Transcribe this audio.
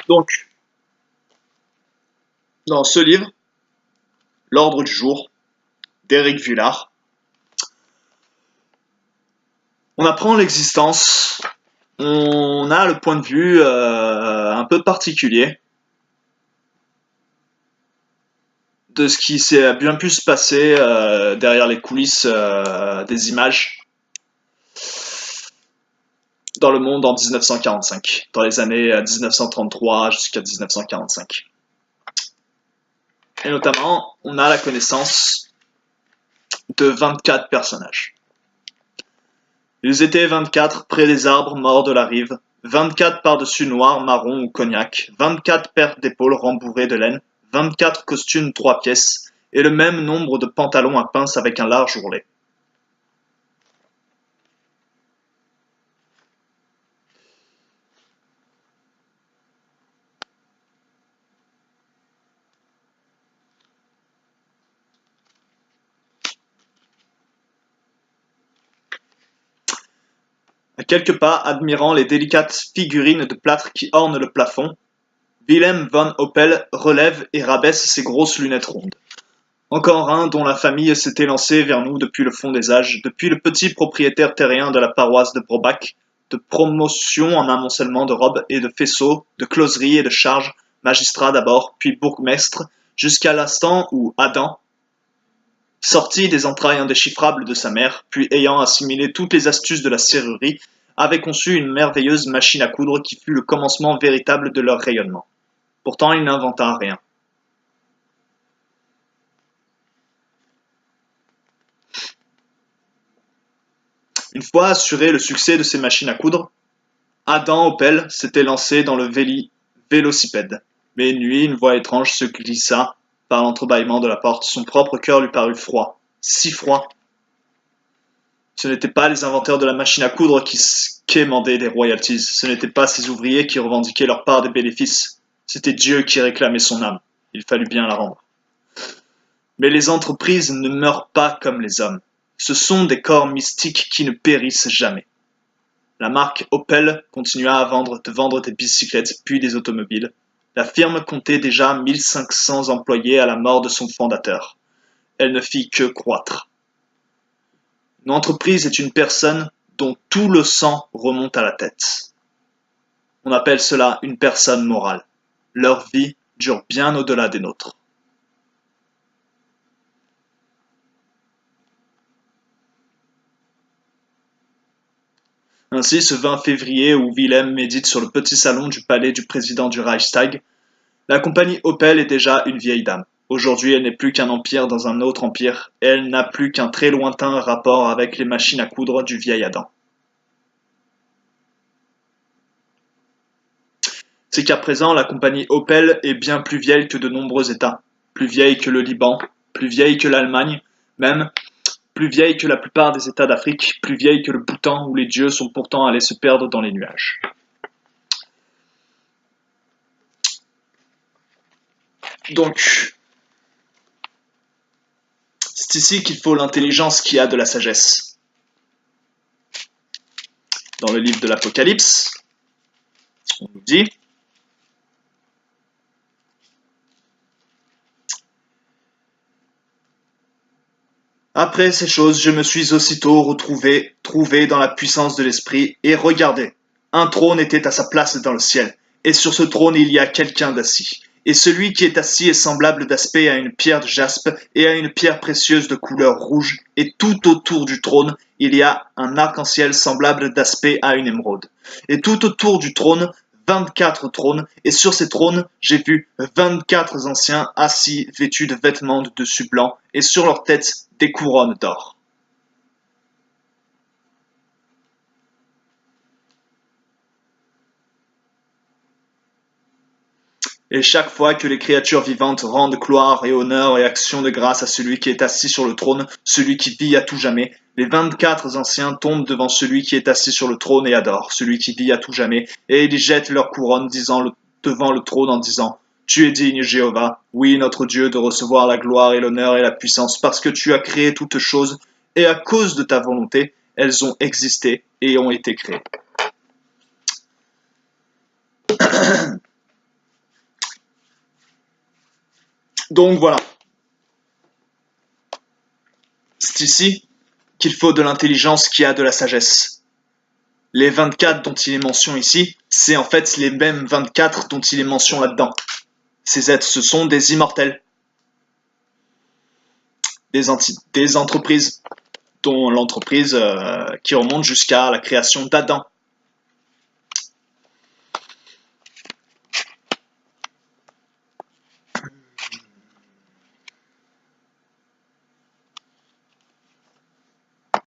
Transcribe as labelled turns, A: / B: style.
A: Donc, dans ce livre, L'Ordre du jour, d'Éric Vuillard, on apprend l'existence, on a le point de vue un peu particulier de ce qui s'est bien pu se passer derrière les coulisses des images dans le monde en 1945, dans les années 1933 jusqu'à 1945. Et notamment, on a la connaissance de 24 personnages. Ils étaient 24 près des arbres morts de la rive, 24 par-dessus noir, marron ou cognac, 24 paires d'épaules rembourrées de laine, 24 costumes 3 pièces, et le même nombre de pantalons à pince avec un large ourlet. À quelques pas, admirant les délicates figurines de plâtre qui ornent le plafond, Wilhelm von Oppel relève et rabaisse ses grosses lunettes rondes. Encore un dont la famille s'était lancée vers nous depuis le fond des âges, depuis le petit propriétaire terrien de la paroisse de Brobach, de promotion en amoncellement de robes et de faisceaux, de closeries et de charges, magistrat d'abord, puis bourgmestre, jusqu'à l'instant où Adam, sorti des entrailles indéchiffrables de sa mère, puis ayant assimilé toutes les astuces de la serrurerie, avait conçu une merveilleuse machine à coudre qui fut le commencement véritable de leur rayonnement. Pourtant, il n'inventa rien. Une fois assuré le succès de ces machines à coudre, Adam Oppel s'était lancé dans le vélocipède. Mais une nuit, une voix étrange se glissa par l'entrebâillement de la porte. Son propre cœur lui parut froid, si froid. Ce n'étaient pas les inventeurs de la machine à coudre qui quémandaient des royalties. Ce n'étaient pas ces ouvriers qui revendiquaient leur part des bénéfices. C'était Dieu qui réclamait son âme. Il fallut bien la rendre. Mais les entreprises ne meurent pas comme les hommes. Ce sont des corps mystiques qui ne périssent jamais. La marque Opel continua de vendre des bicyclettes puis des automobiles. La firme comptait déjà 1500 employés à la mort de son fondateur. Elle ne fit que croître. Une entreprise est une personne dont tout le sang remonte à la tête. On appelle cela une personne morale. Leur vie dure bien au-delà des nôtres. Ainsi, ce 20 février où Wilhelm médite sur le petit salon du palais du président du Reichstag, la compagnie Opel est déjà une vieille dame. Aujourd'hui, elle n'est plus qu'un empire dans un autre empire, et elle n'a plus qu'un très lointain rapport avec les machines à coudre du vieil Adam. C'est qu'à présent, la compagnie Opel est bien plus vieille que de nombreux États, plus vieille que le Liban, plus vieille que l'Allemagne, même plus vieille que la plupart des États d'Afrique, plus vieille que le Bhoutan où les dieux sont pourtant allés se perdre dans les nuages. Donc, c'est ici qu'il faut l'intelligence qui a de la sagesse. Dans le livre de l'Apocalypse, on nous dit après ces choses, je me suis aussitôt trouvé dans la puissance de l'esprit, et regardez, un trône était à sa place dans le ciel, et sur ce trône il y a quelqu'un d'assis. Et celui qui est assis est semblable d'aspect à une pierre de jaspe et à une pierre précieuse de couleur rouge, et tout autour du trône il y a un arc-en-ciel semblable d'aspect à une émeraude. Et tout autour du trône 24 trônes, et sur ces trônes, j'ai vu 24 anciens assis vêtus de vêtements de dessus blancs, et sur leurs têtes des couronnes d'or. Et chaque fois que les créatures vivantes rendent gloire et honneur et action de grâce à celui qui est assis sur le trône, celui qui vit à tout jamais, les 24 anciens tombent devant celui qui est assis sur le trône et adorent celui qui vit à tout jamais, et ils jettent leur couronne devant le trône en disant « Tu es digne, Jéhovah, oui, notre Dieu, de recevoir la gloire et l'honneur et la puissance, parce que tu as créé toutes choses, et à cause de ta volonté, elles ont existé et ont été créées. » Donc voilà. C'est ici qu'il faut de l'intelligence qui a de la sagesse. Les 24 dont il est mention ici, c'est en fait les mêmes 24 dont il est mention là-dedans. Ces êtres, ce sont des immortels. Des entreprises, dont l'entreprise qui remonte jusqu'à la création d'Adam.